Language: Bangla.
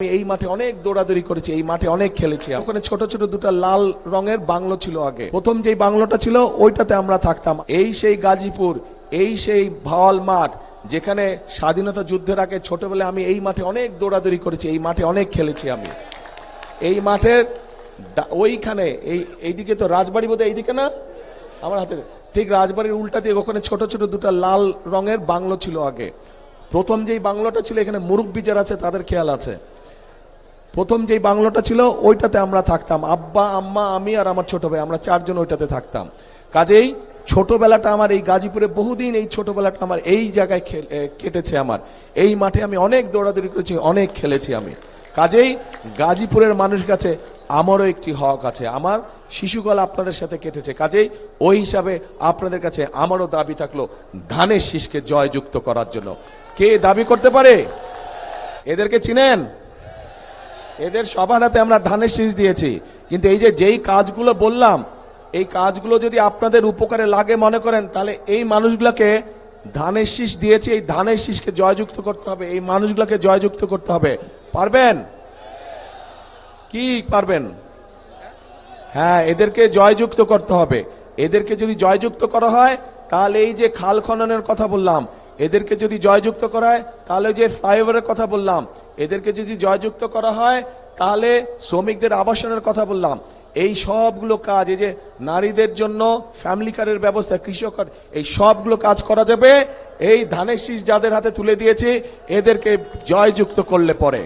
আমি এই মাঠে অনেক দৌড়াদৌড়ি করেছি, এই মাঠে অনেক খেলেছি। ওখানে ছোট ছোট দুটো লাল রঙের বাংলো ছিল আগে। প্রথম যেই বাংলোটা ছিল ওইটাতে আমরা থাকতাম। এই সেই গাজীপুর, এই সেই ভাওয়াল মাঠ যেখানে স্বাধীনতা যুদ্ধের আগে ছোটবেলায় আমি এই মাঠে অনেক দৌড়াদৌড়ি করেছি, এই মাঠে অনেক খেলেছি আমি। এই মাঠের ওইখানে এইদিকে তো রাজবাড়ি বোধহয় এইদিকে না, আমার হাতে ঠিক রাজবাড়ির উল্টা দিয়ে ওখানে ছোট ছোট দুটো লাল রঙের বাংলো ছিল আগে। প্রথম যেই বাংলোটা ছিল, এখানে মুরব্বি যারা আছে তাদের খেয়াল আছে, প্রথম যেই বাংলোটা ছিল ওইটাতে আমরা থাকতাম। আব্বা, আম্মা, আমি আর আমার ছোট ভাই, আমরা চারজন ওইটাতে থাকতাম। কাজেই ছোটবেলাটা আমার এই গাজীপুরে বহুদিন, এই ছোটবেলাটা আমার এই জায়গায় কেটেছে। আমার এই মাঠে আমি অনেক দৌড়াদৌড়ি করেছি, অনেক খেলেছি আমি। কাজেই গাজীপুরের মানুষ কাছে আমারও একটি হক আছে। আমার শিশুকাল আপনাদের সাথে কেটেছে, কাজেই ওই হিসাবে আপনাদের কাছে আমারও দাবি থাকলো ধানের শীষকে জয়যুক্ত করার জন্য। কে দাবি করতে পারে? এদেরকে চিনেন? এদের সবার হাতে আমরা ধানের শীষ দিয়েছি। কিন্তু এই যে যেই কাজগুলো বললাম, এই কাজগুলো যদি আপনাদের উপকারে লাগে মনে করেন, তাহলে এই মানুষগুলোকে ধানের শীষ দিয়েছি, এই ধানের শীষকে জয়যুক্ত করতে হবে, এই মানুষগুলোকে জয়যুক্ত করতে হবে। পারবেন কি? পারবেন? হ্যাঁ, এদেরকে জয়যুক্ত করতে হবে। এদেরকে যদি জয়যুক্ত করা হয়, তাহলে এই যে খাল খননের কথা বললাম, এদেরকে যদি জয়যুক্ত করা হয়, তাহলে যে ফ্লাইওভারের কথা বললাম, এদেরকে যদি জয়যুক্ত করা হয়, তাহলে শ্রমিকদের আবাসনের কথা বললাম, এই সবগুলো কাজ, এই যে নারীদের জন্য ফ্যামিলি কার্ডের ব্যবস্থা, কৃষক কার্ড, এই সবগুলো কাজ করা যাবে এই ধানের শীষ যাদের হাতে তুলে দিয়েছে এদেরকে জয়যুক্ত করলে পরে।